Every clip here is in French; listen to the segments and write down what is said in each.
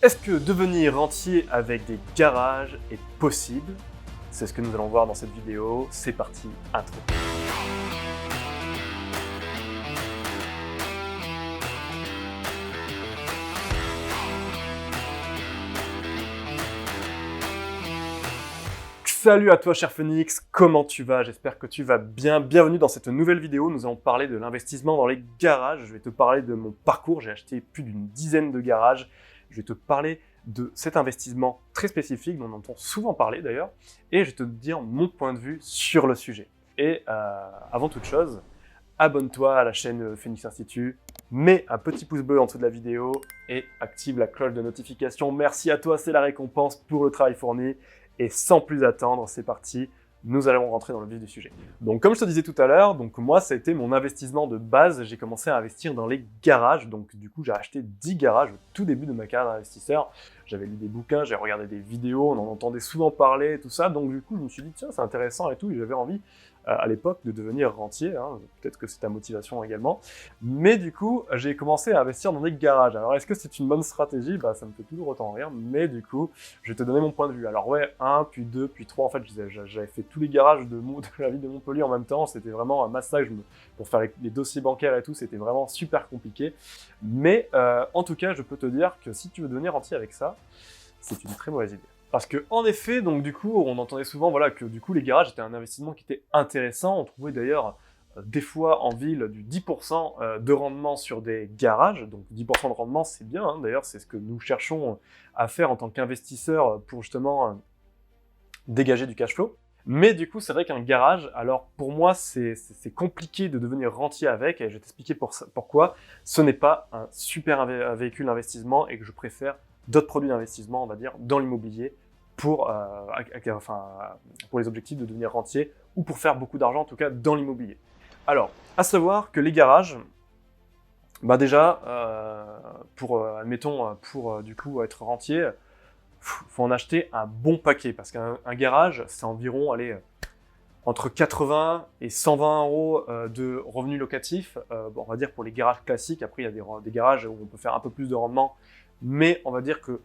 Est-ce que devenir rentier avec des garages est possible? C'est ce que nous allons voir dans cette vidéo. C'est parti, intro. Salut à toi cher Phoenix, comment tu vas? J'espère que tu vas bien. Bienvenue dans cette nouvelle vidéo. Nous allons parler de l'investissement dans les garages. Je vais te parler de mon parcours. J'ai acheté plus d'une dizaine de garages. Je vais te parler de cet investissement très spécifique dont on entend souvent parler d'ailleurs. Et je vais te dire mon point de vue sur le sujet. Et avant toute chose, abonne-toi à la chaîne Phoenix Institute, mets un petit pouce bleu en dessous de la vidéo et active la cloche de notification. Merci à toi, c'est la récompense pour le travail fourni. Et sans plus attendre, c'est parti, nous allons rentrer dans le vif du sujet. Donc comme je te disais tout à l'heure, moi ça a été mon investissement de base, j'ai commencé à investir dans les garages, donc du coup j'ai acheté 10 garages au tout début de ma carrière d'investisseur. J'avais lu des bouquins, j'ai regardé des vidéos, on en entendait souvent parler et tout ça, donc du coup je me suis dit tiens c'est intéressant et tout, et j'avais envie à l'époque de devenir rentier, hein. Peut-être que c'est ta motivation également, mais du coup j'ai commencé à investir dans des garages. Alors est-ce que c'est une bonne stratégie? Bah ça me fait toujours autant rire, mais du coup je vais te donner mon point de vue. Alors ouais, 1, puis 2, puis 3, en fait j'avais fait tous les garages de la ville de Montpellier en même temps, c'était vraiment un massacre pour faire les dossiers bancaires et tout, c'était vraiment super compliqué, mais en tout cas je peux te dire que si tu veux devenir rentier avec ça, c'est une très mauvaise idée. Parce que en effet, donc du coup, on entendait souvent voilà, que du coup les garages étaient un investissement qui était intéressant. On trouvait d'ailleurs des fois en ville du 10% de rendement sur des garages. Donc 10% de rendement, c'est bien. Hein. D'ailleurs, c'est ce que nous cherchons à faire en tant qu'investisseurs pour justement dégager du cash flow. Mais du coup, c'est vrai qu'un garage, alors pour moi, c'est compliqué de devenir rentier avec, et je vais t'expliquer pourquoi. Ce n'est pas un super véhicule d'investissement et que je préfère d'autres produits d'investissement, on va dire, dans l'immobilier pour les objectifs de devenir rentier ou pour faire beaucoup d'argent, en tout cas dans l'immobilier. Alors, à savoir que les garages, bah déjà, admettons, pour du coup être rentier, faut en acheter un bon paquet parce qu'un garage, c'est environ, allez, entre 80 et 120 euros de revenus locatifs. Bon, on va dire pour les garages classiques. Après, il y a des garages où on peut faire un peu plus de rendement, mais on va dire que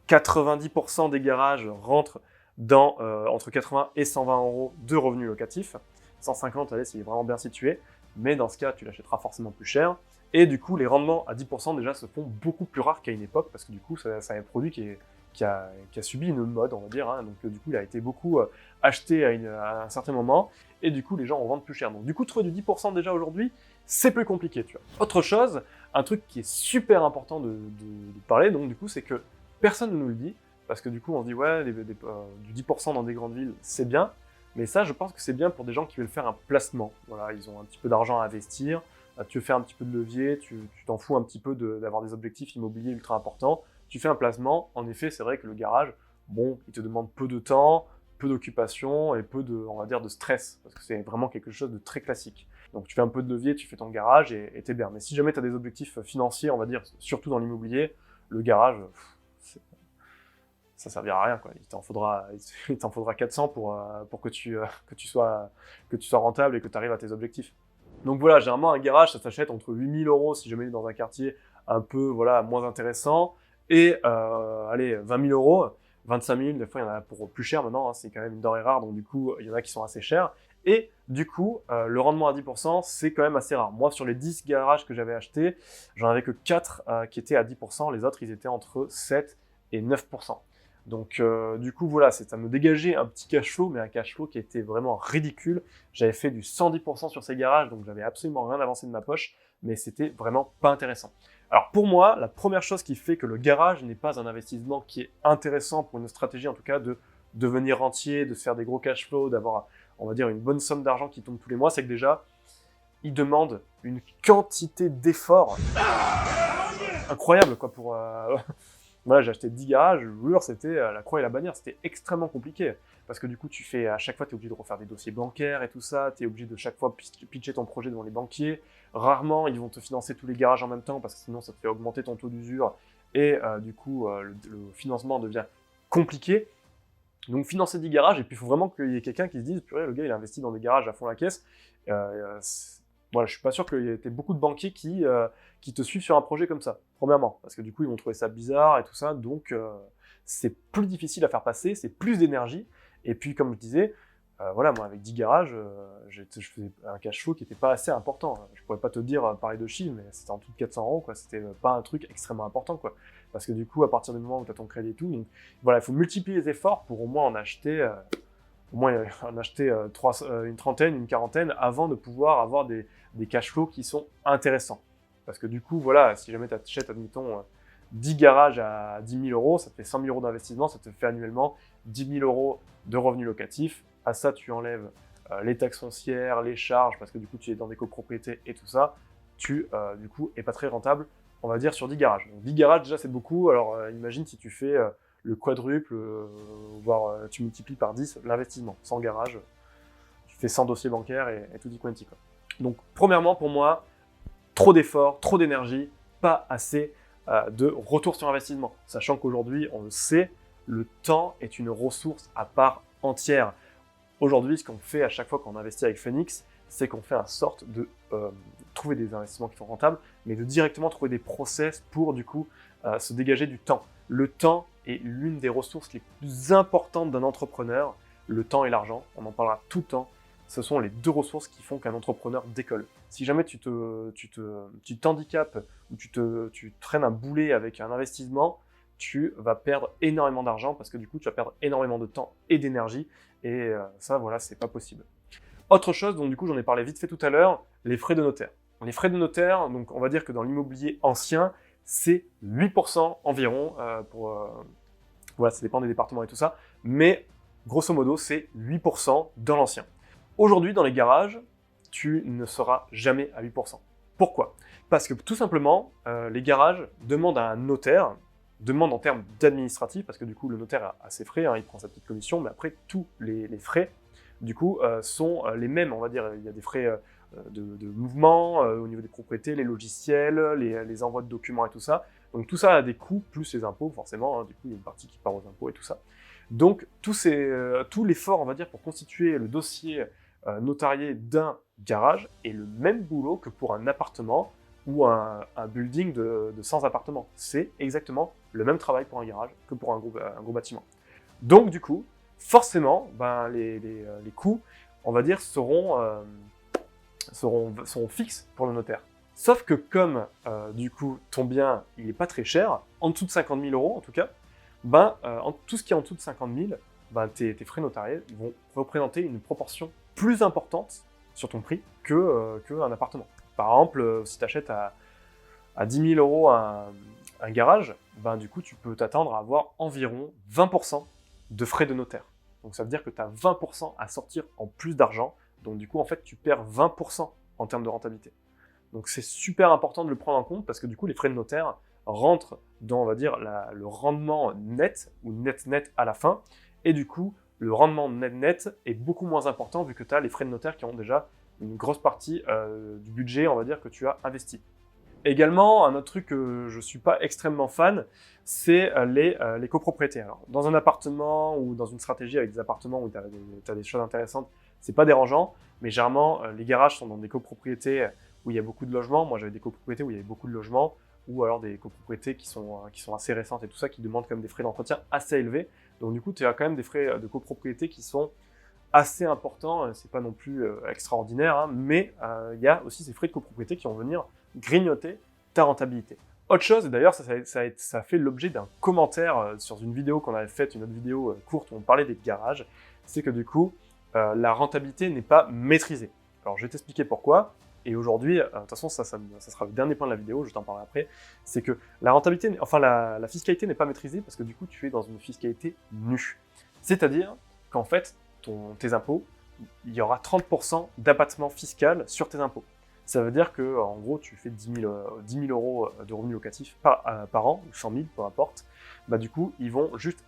90% des garages rentrent dans entre 80 et 120 euros de revenus locatifs. 150, allez, c'est vraiment bien situé, mais dans ce cas, tu l'achèteras forcément plus cher. Et du coup, les rendements à 10% déjà se font beaucoup plus rares qu'à une époque, parce que du coup, c'est un produit qui a subi une mode, on va dire, hein. Donc du coup, il a été beaucoup acheté à un certain moment, et du coup, les gens en vendent plus cher. Donc du coup, trouver du 10% déjà aujourd'hui, c'est plus compliqué, tu vois. Autre chose, un truc qui est super important de parler, donc du coup, c'est que personne ne nous le dit, parce que du coup, on se dit, ouais, du 10% dans des grandes villes, c'est bien, mais ça, je pense que c'est bien pour des gens qui veulent faire un placement. Voilà, ils ont un petit peu d'argent à investir, tu veux faire un petit peu de levier, tu t'en fous un petit peu d'avoir des objectifs immobiliers ultra importants, tu fais un placement. En effet, c'est vrai que le garage, bon, il te demande peu de temps, peu d'occupation et peu de, on va dire, de stress, parce que c'est vraiment quelque chose de très classique. Donc tu fais un peu de levier, tu fais ton garage et t'es bien. Mais si jamais tu as des objectifs financiers, on va dire, surtout dans l'immobilier, le garage, ça servira à rien, quoi. Il t'en faudra 400 pour que tu sois rentable et que tu arrives à tes objectifs. Donc voilà, généralement un garage, ça s'achète entre 8 000 euros si jamais il est dans un quartier un peu voilà, moins intéressant, et allez, 20 000 euros, 25 000, des fois il y en a pour plus cher maintenant, hein, c'est quand même une denrée rare, donc du coup il y en a qui sont assez chers. Et du coup, le rendement à 10%, c'est quand même assez rare. Moi, sur les 10 garages que j'avais achetés, j'en avais que 4 qui étaient à 10%, les autres ils étaient entre 7 et 9%. Donc du coup voilà, ça me dégageait un petit cash flow, mais un cash flow qui était vraiment ridicule. J'avais fait du 110% sur ces garages, donc j'avais absolument rien avancé de ma poche, mais c'était vraiment pas intéressant. Alors pour moi, la première chose qui fait que le garage n'est pas un investissement qui est intéressant pour une stratégie en tout cas de devenir rentier, de se faire des gros cash flows, d'avoir, on va dire, une bonne somme d'argent qui tombe tous les mois, c'est que déjà, il demande une quantité d'efforts incroyable quoi pour... Voilà, j'ai acheté 10 garages, je vous jure, c'était la croix et la bannière, c'était extrêmement compliqué. Parce que du coup, à chaque fois, tu es obligé de refaire des dossiers bancaires et tout ça, tu es obligé de chaque fois pitcher ton projet devant les banquiers. Rarement, ils vont te financer tous les garages en même temps, parce que sinon, ça te fait augmenter ton taux d'usure, et du coup, le financement devient compliqué. Donc, financer 10 garages, et puis il faut vraiment qu'il y ait quelqu'un qui se dise, purée, le gars, il a investi dans des garages à fond la caisse. Voilà, je suis pas sûr qu'il y ait beaucoup de banquiers qui te suivent sur un projet comme ça, premièrement, parce que du coup, ils vont trouver ça bizarre et tout ça, donc c'est plus difficile à faire passer, c'est plus d'énergie, et puis comme je disais, voilà, moi avec 10 garages, je faisais un cash flow qui n'était pas assez important. Je pourrais pas te dire pareil de chiffres, mais c'était en tout de 400 €, quoi. C'était pas un truc extrêmement important, quoi. Parce que du coup, à partir du moment où tu as ton crédit et tout, donc, voilà, il faut multiplier les efforts pour au moins en acheter, une trentaine, une quarantaine, avant de pouvoir avoir des cash flows qui sont intéressants. Parce que du coup, voilà, si jamais tu achètes, admettons, 10 garages à 10 000 €, ça te fait 100 000 € d'investissement, ça te fait annuellement 10 000 € de revenus locatifs. À ça, tu enlèves les taxes foncières, les charges, parce que du coup, tu es dans des copropriétés et tout ça. Du coup, est pas très rentable, on va dire, sur 10 garages. Donc 10 garages, déjà, c'est beaucoup. Alors, imagine si tu fais le quadruple, voire tu multiplies par 10 l'investissement. 100 garages, tu fais 100 dossiers bancaires et tout dit quanti, quoi. Donc, premièrement, pour moi, trop d'efforts, trop d'énergie, pas assez de retour sur investissement. Sachant qu'aujourd'hui, on le sait, le temps est une ressource à part entière. Aujourd'hui, ce qu'on fait à chaque fois qu'on investit avec Phoenix, c'est qu'on fait en sorte de trouver des investissements qui sont rentables, mais de directement trouver des process pour du coup se dégager du temps. Le temps est l'une des ressources les plus importantes d'un entrepreneur. Le temps et l'argent, on en parlera tout le temps. Ce sont les deux ressources qui font qu'un entrepreneur décolle. Si jamais tu t'handicapes ou tu traînes un boulet avec un investissement, tu vas perdre énormément d'argent parce que du coup, tu vas perdre énormément de temps et d'énergie. Et ça, voilà, c'est pas possible. Autre chose, donc du coup, j'en ai parlé vite fait tout à l'heure, les frais de notaire. Les frais de notaire, donc on va dire que dans l'immobilier ancien, c'est 8% environ. Voilà, ça dépend des départements et tout ça. Mais grosso modo, c'est 8% dans l'ancien. Aujourd'hui, dans les garages, tu ne seras jamais à 8%. Pourquoi? Parce que tout simplement, les garages demandent à un notaire, demandent en termes d'administratif, parce que du coup, le notaire a ses frais, hein, il prend sa petite commission, mais après, tous les frais, du coup, sont les mêmes, on va dire. Il y a des frais de mouvement au niveau des propriétés, les logiciels, les envois de documents et tout ça. Donc tout ça a des coûts, plus les impôts, forcément, hein, du coup, il y a une partie qui part aux impôts et tout ça. Donc tout l'effort, on va dire, pour constituer le dossier notarié d'un garage est le même boulot que pour un appartement ou un building de 100 appartements. C'est exactement le même travail pour un garage que pour un gros bâtiment. Donc du coup, forcément, ben, les coûts, on va dire, seront fixes pour le notaire. Sauf que comme, du coup, ton bien, il n'est pas très cher, en dessous de 50 000 € en tout cas, ben, tout ce qui est en dessous de 50 000, ben, tes frais notariés vont représenter une proportion plus importante sur ton prix qu'un appartement. Par exemple, si tu achètes à 10 000 € un garage, ben, du coup, tu peux t'attendre à avoir environ 20% de frais de notaire. Donc ça veut dire que tu as 20% à sortir en plus d'argent. Donc du coup, en fait, tu perds 20% en termes de rentabilité. Donc c'est super important de le prendre en compte parce que du coup, les frais de notaire rentrent dans, on va dire, le rendement net ou net à la fin. Et du coup, le rendement net est beaucoup moins important vu que tu as les frais de notaire qui ont déjà une grosse partie du budget, on va dire, que tu as investi. Également, un autre truc que je ne suis pas extrêmement fan, c'est les copropriétés. Alors, dans un appartement ou dans une stratégie avec des appartements où tu as des choses intéressantes, c'est pas dérangeant, mais généralement, les garages sont dans des copropriétés où il y a beaucoup de logements. Moi, j'avais des copropriétés où il y avait beaucoup de logements, ou alors des copropriétés qui sont assez récentes et tout ça, qui demandent quand même des frais d'entretien assez élevés. Donc du coup, tu as quand même des frais de copropriété qui sont assez importants, c'est pas non plus extraordinaire, hein, mais il y a aussi ces frais de copropriété qui vont venir grignoter ta rentabilité. Autre chose, et d'ailleurs ça a fait l'objet d'un commentaire sur une vidéo qu'on avait faite, une autre vidéo courte où on parlait des garages, c'est que du coup, la rentabilité n'est pas maîtrisée. Alors je vais t'expliquer pourquoi, et aujourd'hui, de toute façon ça sera le dernier point de la vidéo, je t'en parlerai après, c'est que la rentabilité, enfin la fiscalité n'est pas maîtrisée parce que du coup tu es dans une fiscalité nue. C'est-à-dire qu'en fait, tes impôts, il y aura 30% d'abattement fiscal sur tes impôts. Ça veut dire que, en gros, tu fais 10 000 € de revenus locatifs par an, ou 100 000, peu importe, bah du coup, ils vont juste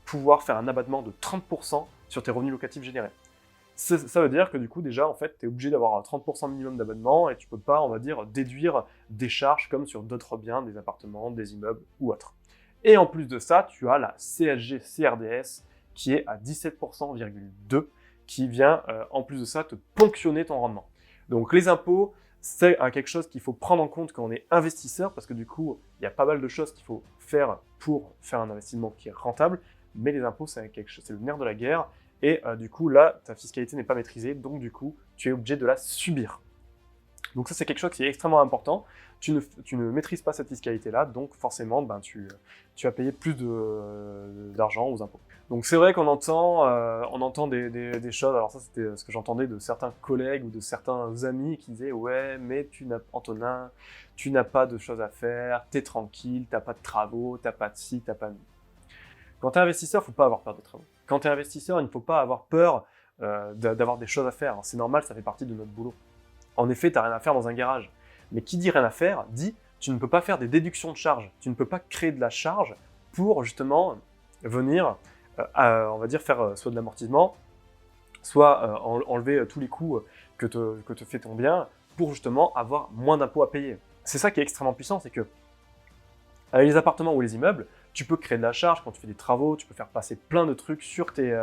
pouvoir faire un abattement de 30% sur tes revenus locatifs générés. Ça veut dire que du coup, déjà, en fait, tu es obligé d'avoir un 30% minimum d'abattement et tu peux pas, on va dire, déduire des charges comme sur d'autres biens, des appartements, des immeubles ou autres. Et en plus de ça, tu as la CSG-CRDS qui est à 17,2%, qui vient, en plus de ça, te ponctionner ton rendement. Donc les impôts, c'est quelque chose qu'il faut prendre en compte quand on est investisseur, parce que du coup, il y a pas mal de choses qu'il faut faire pour faire un investissement qui est rentable, mais les impôts, c'est le nerf de la guerre, et du coup, là, ta fiscalité n'est pas maîtrisée, donc du coup, tu es obligé de la subir. Donc ça, c'est quelque chose qui est extrêmement important. Tu ne maîtrises pas cette fiscalité-là, donc forcément, tu vas payer plus d'argent aux impôts. Donc c'est vrai qu'on entend des choses, alors ça c'était ce que j'entendais de certains collègues ou de certains amis qui disaient « Ouais, mais Antonin, tu n'as pas de choses à faire, t'es tranquille, t'as pas de travaux, t'as pas de ci, t'as pas de... » Quand t'es investisseur, il ne faut pas avoir peur des travaux. Quand t'es investisseur, il ne faut pas avoir peur d'avoir des choses à faire. C'est normal, ça fait partie de notre boulot. En effet, tu n'as rien à faire dans un garage. Mais qui dit rien à faire, dit tu ne peux pas faire des déductions de charges. Tu ne peux pas créer de la charge pour justement venir, on va dire, faire soit de l'amortissement, soit enlever tous les coûts que te fait ton bien pour justement avoir moins d'impôts à payer. C'est ça qui est extrêmement puissant, c'est que avec les appartements ou les immeubles, tu peux créer de la charge quand tu fais des travaux, tu peux faire passer plein de trucs sur tes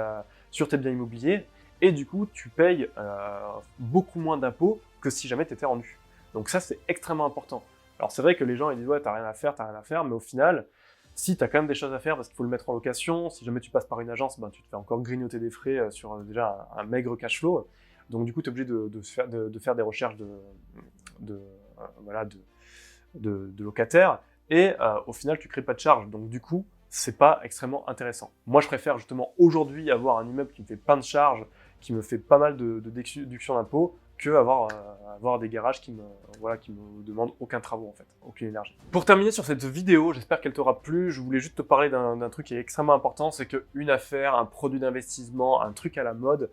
biens immobiliers, et du coup, tu payes beaucoup moins d'impôts que si jamais tu étais en nu. Donc ça, c'est extrêmement important. Alors c'est vrai que les gens ils disent « Ouais, t'as rien à faire », mais au final, si t'as quand même des choses à faire parce qu'il faut le mettre en location, si jamais tu passes par une agence, tu te fais encore grignoter des frais sur déjà un maigre cash flow. Donc du coup, tu es obligé de faire des recherches de locataires, et au final, tu crées pas de charge. Donc du coup, c'est pas extrêmement intéressant. Moi, je préfère justement aujourd'hui avoir un immeuble qui me fait plein de charges, qui me fait pas mal de déductions d'impôts, que avoir des garages qui me demandent aucun travaux en fait, aucune énergie. Pour terminer sur cette vidéo, j'espère qu'elle t'aura plu. Je voulais juste te parler d'un truc qui est extrêmement important, c'est qu'une affaire, un produit d'investissement, un truc à la mode,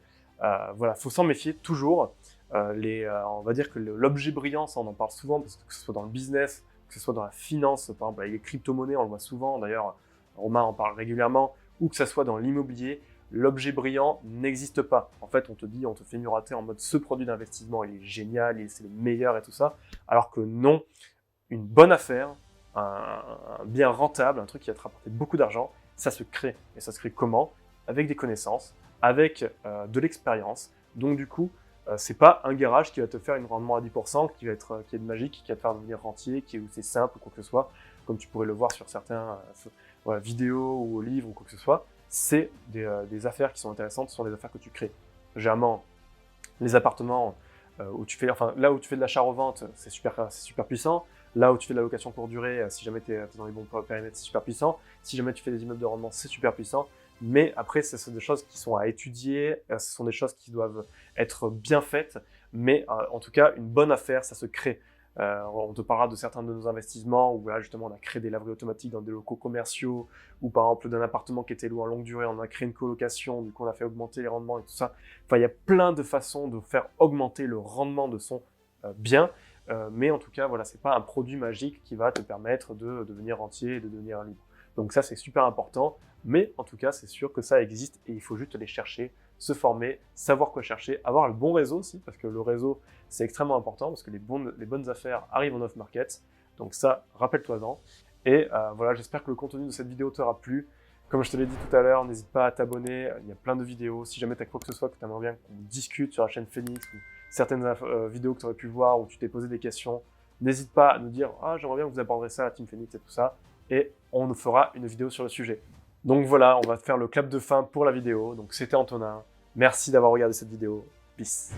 faut s'en méfier toujours. On va dire que l'objet brillant, ça on en parle souvent, parce que ce soit dans le business, que ce soit dans la finance, par exemple avec les crypto-monnaies, on le voit souvent, d'ailleurs Romain en parle régulièrement, ou que ce soit dans l'immobilier, l'objet brillant n'existe pas. En fait, on te fait miroiter en mode ce produit d'investissement, il est génial, c'est le meilleur et tout ça. Alors que non, une bonne affaire, un bien rentable, un truc qui va te rapporter beaucoup d'argent, ça se crée. Et ça se crée comment? Avec des connaissances, avec de l'expérience. Donc du coup, c'est pas un garage qui va te faire une rendement à 10%, qui est magique, qui va te faire devenir rentier, où c'est simple ou quoi que ce soit, comme tu pourrais le voir sur certaines vidéos ou livres ou quoi que ce soit. C'est des affaires qui sont intéressantes, ce sont des affaires que tu crées. Généralement, les appartements là où tu fais de l'achat-revente, c'est super puissant. Là où tu fais de la location courte durée, si jamais tu es dans les bons périmètres, c'est super puissant. Si jamais tu fais des immeubles de rendement, c'est super puissant. Mais après, ce sont des choses qui sont à étudier, ce sont des choses qui doivent être bien faites. Mais en tout cas, une bonne affaire, ça se crée. On te parlera de certains de nos investissements où là justement on a créé des laveries automatiques dans des locaux commerciaux, ou par exemple d'un appartement qui était loué en longue durée, on a créé une colocation, du coup on a fait augmenter les rendements et tout ça. Enfin, il y a plein de façons de faire augmenter le rendement de son bien, mais en tout cas voilà, c'est pas un produit magique qui va te permettre de devenir rentier et de devenir libre. Donc ça c'est super important, mais en tout cas c'est sûr que ça existe et il faut juste les chercher, se former, savoir quoi chercher, avoir le bon réseau aussi, parce que le réseau c'est extrêmement important, parce que les bonnes affaires arrivent en off-market, donc ça, rappelle-toi-en. Et voilà, j'espère que le contenu de cette vidéo t'aura plu. Comme je te l'ai dit tout à l'heure, n'hésite pas à t'abonner, il y a plein de vidéos. Si jamais tu as quoi que ce soit que tu aimerais bien qu'on discute sur la chaîne Phoenix, ou certaines vidéos que tu aurais pu voir, où tu t'es posé des questions, n'hésite pas à nous dire « Ah, j'aimerais bien que vous aborderez ça à la Team Phoenix et tout ça », et on nous fera une vidéo sur le sujet. Donc voilà, on va faire le clap de fin pour la vidéo. Donc c'était Antonin, merci d'avoir regardé cette vidéo, peace.